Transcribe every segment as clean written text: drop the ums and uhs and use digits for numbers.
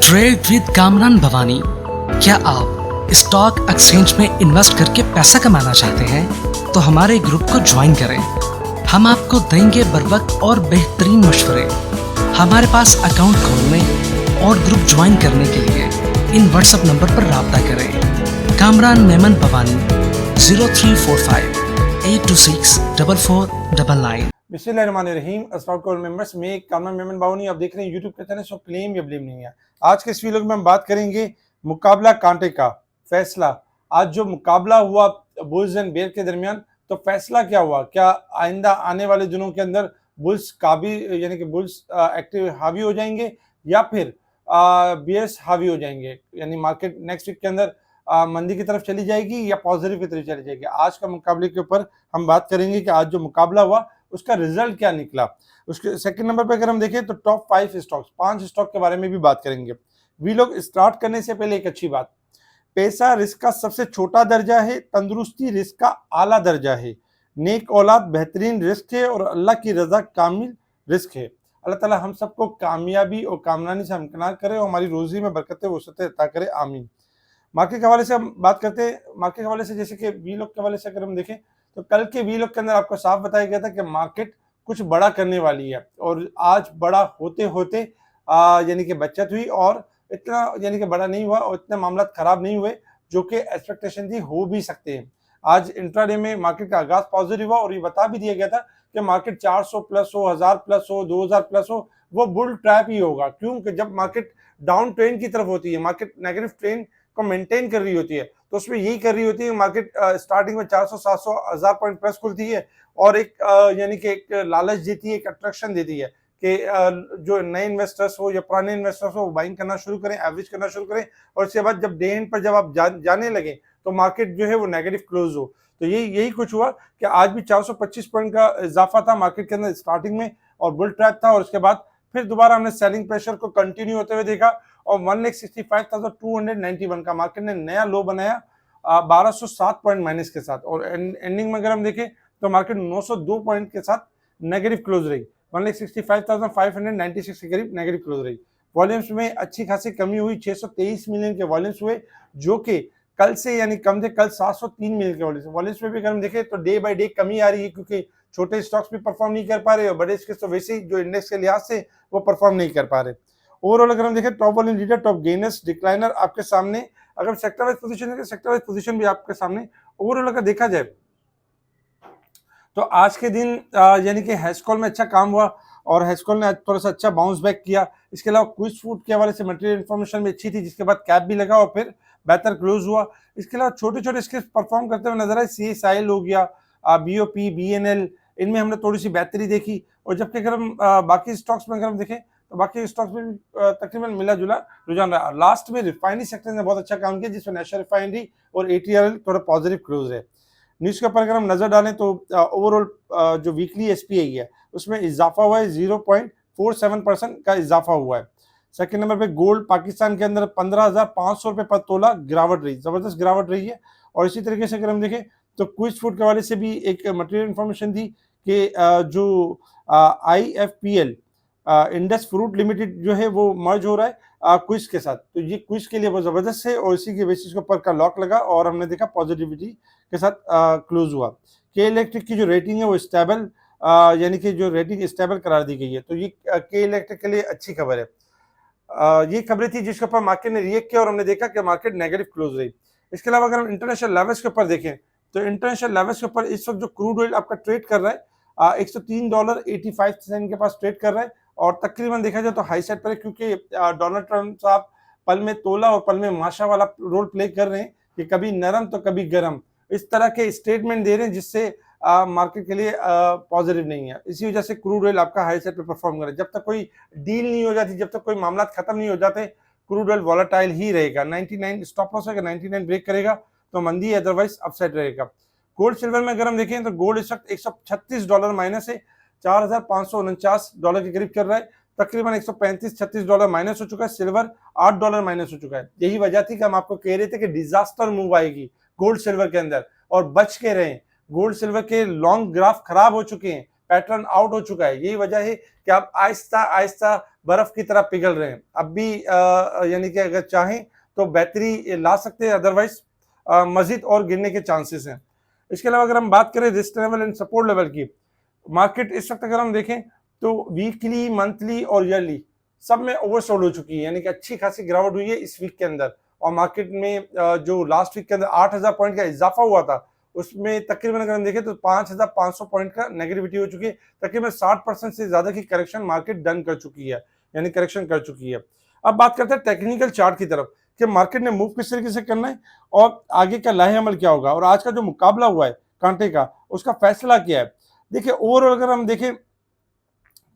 Trade with Kamran Bhavani. क्या आप stock exchange में इन्वेस्ट करके पैसा कमाना चाहते हैं तो हमारे ग्रुप को ज्वाइन करें। हम आपको देंगे बर वक्त और बेहतरीन मशवरे। हमारे पास अकाउंट खोलने और ग्रुप ज्वाइन करने के लिए इन व्हाट्सएप नंबर पर राब्ता करें। कामरान मेमन भवानी 0345 826 4499। बिस्मिल्लाहिर्रहमानिर्रहीम। अस्सलाम वालेकुम मेंबर्स, मैं कामरान मेमन बावनी, आप देख रहे हैं यूट्यूब के चैनल। सो क्लेम या ब्लेम नहीं है। आज के इस वीडियो में हम बात करेंगे मुकाबला कांटे का फैसला। आज जो मुकाबला हुआ बुल्स एंड बेयर के दरमियान, तो फैसला क्या हुआ? क्या आइंदा आने वाले दिनों के अंदर बुल्स काबिल यानी कि बुल्स एक्टिव हावी हो जाएंगे या फिर बेयर्स हावी हो जाएंगे? यानी मार्केट नेक्स्ट वीक के अंदर मंदी की तरफ चली जाएगी या पॉजिटिव की तरफ चली जाएगी? आज का मुकाबले के ऊपर हम बात करेंगे कि आज जो मुकाबला हुआ उसका रिजल्ट क्या निकला। उसके सेकंड नंबर पे अगर हम देखें तो टॉप 5 स्टॉक्स, 5 स्टॉक के बारे में भी बात करेंगे। वी लोग स्टार्ट करने से पहले एक अच्छी बात, पैसा रिस्क का सबसे छोटा दर्जा है, तंदुरुस्ती रिस्क का आला दर्जा है, नेक औलाद बेहतरीन रिस्क है और अल्लाह की रजा कामिल रिस्क है। अल्लाह ताला हम सबको कामयाबी और कामरानी से हमकिनार करे और हमारी रोजी में बरकत वसअत अता करे, आमीन। मार्केट के हवाले से हम बात करते हैं। मार्केट के हवाले से जैसे कि वी लोग के हवाले से अगर हम देखें तो कल के वी लोग के अंदर आपको साफ बताया गया था कि मार्केट कुछ बड़ा करने वाली है और आज बड़ा होते होते यानी कि बचत हुई और इतना यानी कि बड़ा नहीं हुआ और इतने मामला खराब नहीं हुए जो कि एक्सपेक्टेशन थी हो भी सकते हैं। आज इंट्राडे में मार्केट का आगाज पॉजिटिव हुआ और ये बता भी दिया गया था कि मार्केट 400 प्लस हो, 1000 प्लस हो, 2000 प्लस हो, वो बुल ट्रैप ही होगा। क्योंकि जब मार्केट डाउन ट्रेंड की तरफ होती है, मार्केट नेगेटिव ट्रेंड को मेंटेन कर रही होती है, तो उसमें यही कर रही होती है। मार्केट स्टार्टिंग में 400 700 1000 पॉइंट प्लस खुलती है और एक यानी कि एक लालच देती है, एक अट्रैक्शन देती है कि जो नए इन्वेस्टर्स हो या पुराने इन्वेस्टर्स हो वो बाइंग करना शुरू करें, एवरेज करना शुरू करें और उसके बाद जब डे एंड पर जब आप जाने लगे तो मार्केट जो है वो नेगेटिव क्लोज हो। तो यही कुछ हुआ कि आज भी 425 पॉइंट का इजाफा था मार्केट के अंदर स्टार्टिंग में और बुल ट्रैप था और उसके बाद फिर दोबारा हमने सेलिंग प्रेशर को कंटिन्यू होते हुए देखा और 1,65,291 का मार्केट ने नया लो बनाया 1207 पॉइंट माइनस के साथ और एंडिंग में अगर हम देखें तो मार्केट 902 पॉइंट के साथ नेगेटिव क्लोज रही। 1,65,596 के करीब नेगेटिव क्लोज रही। वॉल्यूम्स में अच्छी खासी कमी हुई, 623 मिलियन के वॉल्यूम्स हुए जो कि कल से यानी कम थे। कल 703 मिलियन के वॉल्यूम्स में भी अगर हम देखें तो डे बाय डे कमी आ रही है क्योंकि छोटे स्टॉक्स भी परफॉर्म नहीं कर पा रहे और बड़े स्टॉक्स तो वैसे ही जो इंडेक्स के लिहाज से वो परफॉर्म नहीं कर पा रहे। ओवरऑल अगर हम देखें top volume leader, top gainers, decliner आपके सामने। अगर सेक्टर वाइज पोजीशन है, सेक्टर वाइज पोजीशन भी आपके सामने। ओवरऑल अगर देखा जाए तो आज के दिन यानी कि हैस्कॉल में अच्छा काम हुआ और हैस्कॉल ने थोड़ा सा अच्छा बाउंस बैक किया। इसके अलावा क्विज फूड के हवाले से मटेरियल इन्फॉर्मेशन भी अच्छी थी जिसके बाद कैप भी लगा और फिर बेहतर क्लोज हुआ। इसके अलावा छोटे छोटे स्केल्स परफॉर्म करते हुए नजर आए। CSIL हो गया, BOP, BNL, इनमें हमने थोड़ी सी बेहतरी देखी। और जबकि अगर हम बाकी स्टॉक्स में अगर हम देखें तो बाकी स्टॉक्स में तकरीबन मिला जुला रुझान रहा। लास्ट में रिफाइनरी सेक्टर ने बहुत अच्छा काम किया जिसमें नेशनल रिफाइनरी और ATRL थोड़ा पॉजिटिव क्लोज है। न्यूज़ के ऊपर अगर हम नजर डालें तो ओवरऑल जो वीकली SPI है उसमें इजाफा हुआ है, 0.47% का इजाफा हुआ है। सेकंड नंबर पे गोल्ड पाकिस्तान के अंदर 15,500 रुपये पर तोला गिरावट रही, जबरदस्त गिरावट रही है। और इसी तरीके से अगर हम देखें तो क्विज फूड के हवाले से भी एक मटेरियल इन्फॉर्मेशन थी कि जो IFPL इंडस फ्रूट लिमिटेड जो है वो मर्ज हो रहा है क्विज के साथ। तो ये क्विज के लिए बहुत जबरदस्त है और इसी के बेसिस के ऊपर का लॉक लगा और हमने देखा पॉजिटिविटी के साथ क्लोज हुआ। के इलेक्ट्रिक की जो रेटिंग है वो स्टेबल यानी कि जो रेटिंग स्टेबल करार दी गई है, तो ये के इलेक्ट्रिक के लिए अच्छी खबर है। ये खबरें थी जिसके ऊपर मार्केट ने रिएक्ट किया और हमने देखा कि मार्केट नेगेटिव क्लोज रही। इसके अलावा अगर हम इंटरनेशनल लेवल्स के ऊपर देखें तो इंटरनेशनल लेवल्स के ऊपर इस वक्त जो क्रूड ऑयल आपका ट्रेड कर रहा है $103.85 के पास ट्रेड कर रहा है और तकरीबन देखा जाए तो हाई साइड पर है क्योंकि डोनाल्ड ट्रंप साहब पल में तोला और पल में माशा वाला रोल प्ले कर रहे हैं कि कभी नरम तो कभी गर्म, इस तरह के स्टेटमेंट दे रहे हैं जिससे मार्केट के लिए पॉजिटिव नहीं है। इसी वजह से क्रूड ऑयल आपका हाई साइड पे परफॉर्म करे। जब तक कोई डील नहीं हो जाती, जब तक कोई मामला खत्म नहीं हो जाते, क्रूड ऑयल वॉलेटाइल ही रहेगा। 99 स्टॉप लॉस है, 99 ब्रेक करेगा तो मंदी है, अदरवाइज अपसाइड रहेगा। गोल्ड सिल्वर में अगर हम देखें तो गोल्ड इस वक्त $136 माइनस है, $4,549 के करीब चल रहा है। तकरीबन $135-36 माइनस हो चुका है। सिल्वर $8 माइनस हो चुका है। यही वजह थी कि हम आपको कह रहे थे कि डिजास्टर मूव आएगी गोल्ड सिल्वर के अंदर और बच के रहें। गोल्ड सिल्वर के लॉन्ग ग्राफ खराब हो चुके हैं, पैटर्न आउट हो चुका है। यही वजह है कि आप आहिस्ता आहिस्ता बर्फ की तरह पिघल रहे हैं। अब भी यानी कि अगर चाहें तो बेहतरी ला सकते हैं, अदरवाइज मजीद और गिरने के चांसेस हैं। इसके अलावा अगर हम बात करें risk level and support level की, मार्केट इस वक्त अगर हम देखें तो वीकली, मंथली और ईयरली सब में ओवरसोल्ड हो चुकी है, यानी कि अच्छी खासी गिरावट हुई है इस वीक के अंदर। और मार्केट में जो लास्ट वीक के अंदर 8,000 पॉइंट का इजाफा हुआ था, उसमें तकरीबन अगर हम देखें तो 5,500 पॉइंट का नेगेटिविटी हो चुकी है। तकरीबन 60% से ज्यादा की करेक्शन मार्केट डन कर चुकी है, यानी करेक्शन कर चुकी है। अब बात करते हैं टेक्निकल चार्ट की तरफ कि मार्केट ने मूव किस तरीके से करना है और आगे का लाहे अमल क्या होगा, और आज का जो मुकाबला हुआ है कांटे का, उसका फैसला क्या है। देखिए ओवरऑल अगर हम देखें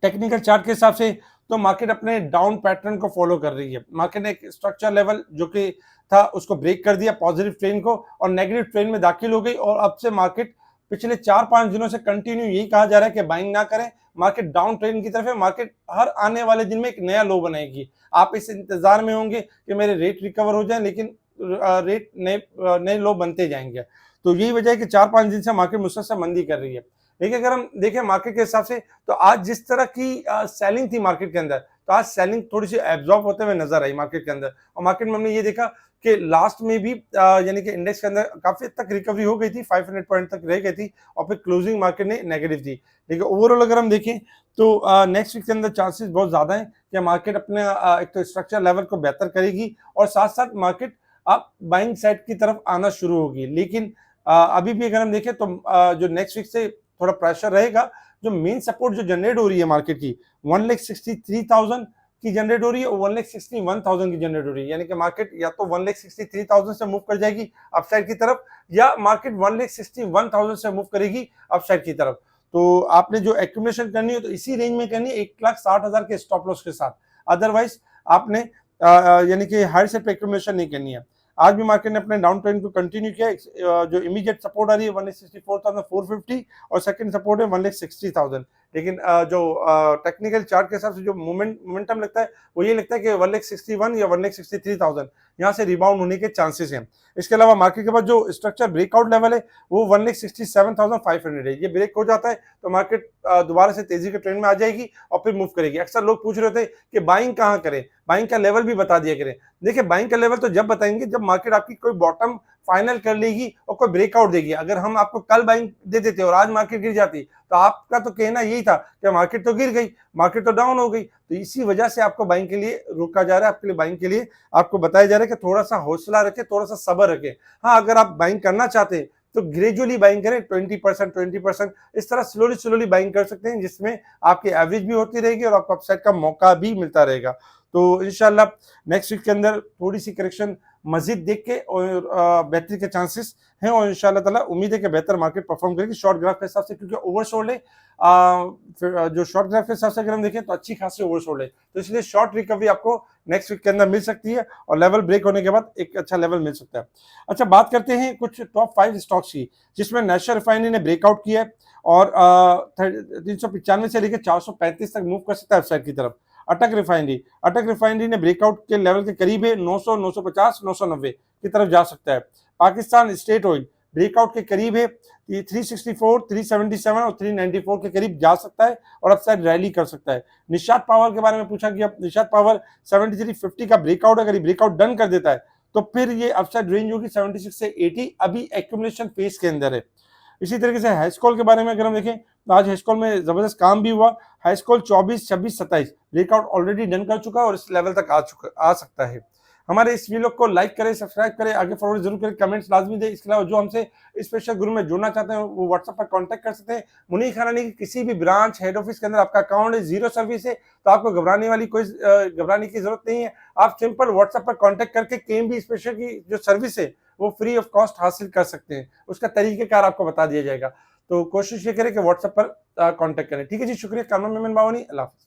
टेक्निकल चार्ट के हिसाब से तो मार्केट अपने डाउन पैटर्न को फॉलो कर रही है। मार्केट ने एक स्ट्रक्चर लेवल जो कि था उसको ब्रेक कर दिया, पॉजिटिव ट्रेंड को, और नेगेटिव ट्रेंड में दाखिल हो गई। और अब से मार्केट पिछले 4-5 दिनों से कंटिन्यू यही कहा जा रहा है कि बाइंग ना करें, मार्केट डाउन ट्रेंड की तरफ है। मार्केट हर आने वाले दिन में एक नया लो बनाएगी। आप इस इंतजार में होंगे कि मेरे रेट रिकवर हो जाए, लेकिन रेट नए लो बनते जाएंगे। तो यही वजह है कि 4-5 दिन से मार्केट मुसलसल मंदी कर रही है। देखिए अगर हम देखें मार्केट के हिसाब से तो आज जिस तरह की सेलिंग थी मार्केट के अंदर, तो आज सेलिंग थोड़ी सी एब्जॉर्ब होते हुए नजर आई मार्केट के अंदर। और मार्केट में हमने ये देखा कि लास्ट में भी यानी कि इंडेक्स के अंदर काफी हद तक रिकवरी हो गई थी, 500 पॉइंट तक रह गई थी, और फिर क्लोजिंग मार्केट ने नेगेटिव थी। लेकिन ओवरऑल अगर हम देखें तो नेक्स्ट वीक के अंदर चांसेस बहुत ज्यादा है कि मार्केट अपने एक तो स्ट्रक्चर लेवल को बेहतर करेगी, और साथ साथ मार्केट अब बाइंग साइड की तरफ आना शुरू होगी। लेकिन अभी भी अगर हम देखें तो जो नेक्स्ट वीक से थोड़ा प्रेशर रहेगा। जो मेन सपोर्ट जो जनरेट हो रही है मार्केट की 1,63,000 की जनरेट हो रही है, और 1,61,000 की जनरेट हो रही है। यानी कि मार्केट या तो 1,63,000 से मूव कर जाएगी अपसाइड की तरफ, या मार्केट 1,61,000 से मूव करेगी अपसाइड की तरफ। तो आपने जो एक्यूमुलेशन करनी है तो इसी रेंज में करनी है, 1,60,000 के स्टॉप लॉस के साथ। अदरवाइज आपने यानी कि हाई सेट पे एक्यूमुलेशन नहीं करनी है। आज भी मार्केट ने अपने डाउन ट्रेंड को कंटिन्यू किया। जो इमीडिएट सपोर्ट आ रही है 1,64,450 और सेकंड सपोर्ट है 1,60,000। लेकिन जो टेक्निकल चार्ट के हिसाब से जो मोमेंटम लगता है वो ये लगता है कि 1,61,000 या 1,63,000 यहाँ से रिबाउंड होने के चांसेस हैं। इसके अलावा मार्केट के पास जो स्ट्रक्चर ब्रेकआउट लेवल है वो 1,67,500 है। ये ब्रेक हो जाता है तो मार्केट दोबारा से तेजी के ट्रेंड में आ जाएगी और फिर मूव करेगी। अक्सर लोग पूछ रहे थे कि बाइंग कहाँ करें, बाइंग का लेवल भी बता दिया करें। देखिए बाइंग का लेवल तो जब बताएंगे जब मार्केट आपकी कोई बॉटम फाइनल कर लेगी और कोई ब्रेकआउट देगी। अगर हम आपको कल बाइंग दे देते और आज मार्केट गिर जाती तो आपका तो कहना यही था कि मार्केट तो गिर गई, मार्केट तो डाउन हो गई। तो इसी वजह से आपको बाइंग के लिए रोका जा रहा है, आपके लिए बाइंग के लिए आपको बताया जा रहा है कि थोड़ा सा हौसला रखें, थोड़ा सा सब्र रखें। हाँ, अगर आप बाइंग करना चाहते हैं तो ग्रेजुअली बाइंग करें, 20% इस तरह स्लोली बाइंग कर सकते हैं, जिसमें आपकी एवरेज भी होती रहेगी और आपको अपसाइड का मौका भी मिलता रहेगा। तो इंशाल्लाह नेक्स्ट वीक के अंदर थोड़ी सी करेक्शन मजीद देख के और बेहतरी के चांसेस हैं, और इंशाल्लाह ताला उम्मीद है कि बेहतर मार्केट परफॉर्म करेगी शॉर्ट ग्राफ के हिसाब से, क्योंकि ओवरसोल्ड है। फिर जो शॉर्ट ग्राफ के हिसाब से अगर हम देखें तो अच्छी खासी ओवरसोल्ड है, तो इसलिए शॉर्ट रिकवरी आपको नेक्स्ट वीक के अंदर मिल सकती है और लेवल ब्रेक होने के बाद एक अच्छा लेवल मिल सकता है। अच्छा, बात करते हैं कुछ टॉप 5 स्टॉक्स की, जिसमें नेशनल रिफाइनरी ने ब्रेकआउट किया है और 395 से लेकर 435 तक मूव कर सकता है वेबसाइट की तरफ। अटक रिफाइनरी ने ब्रेकआउट के लेवल के करीब है, 900, 950, 990 की तरफ जा सकता है। पाकिस्तान स्टेट ऑयल ब्रेकआउट के करीब है, 364, 377 और 394 के करीब जा सकता है और अपसाइड रैली कर सकता है। निषाद पावर के बारे में पूछा गया, निषाद पावर 7350 का ब्रेकआउट, अगर ब्रेकआउट डन कर देता है तो फिर ये अपसाइड रेंज होगी 76 से 80, अभी एक्यूमुलेशन फेज के अंदर है। इसी तरीके से हैस्कॉल के बारे में अगर हम देखें तो आज हैस्कॉल में जबरदस्त काम भी हुआ। हैस्कॉल 24, 26, 27 ब्रेकआउट ऑलरेडी डन कर चुका है और इस लेवल तक आ सकता है। हमारे इस वीडियो को लाइक करें, सब्सक्राइब करें, आगे फॉरवर्ड जरूर करें, कमेंट्स लाजमी दें। इसके अलावा जो हमसे स्पेशल ग्रुप में जुड़ना चाहते हैं वो व्हाट्सएप पर कांटेक्ट कर सकते हैं। मुनीर खानानी की किसी भी ब्रांच हेड ऑफिस के अंदर आपका अकाउंट है, जीरो सर्विस है, तो आपको घबराने की जरूरत नहीं है। आप सिंपल व्हाट्सएप पर कांटेक्ट करके केएमबी स्पेशल की जो सर्विस है वो फ्री ऑफ कॉस्ट हासिल कर सकते हैं। उसका तरीकेकार आपको बता दिया जाएगा। तो कोशिश ये करें कि व्हाट्सएप पर कांटेक्ट करें। ठीक है जी, शुक्रिया। कामरान मेमन बावनी, अल्लाह हाफिज़।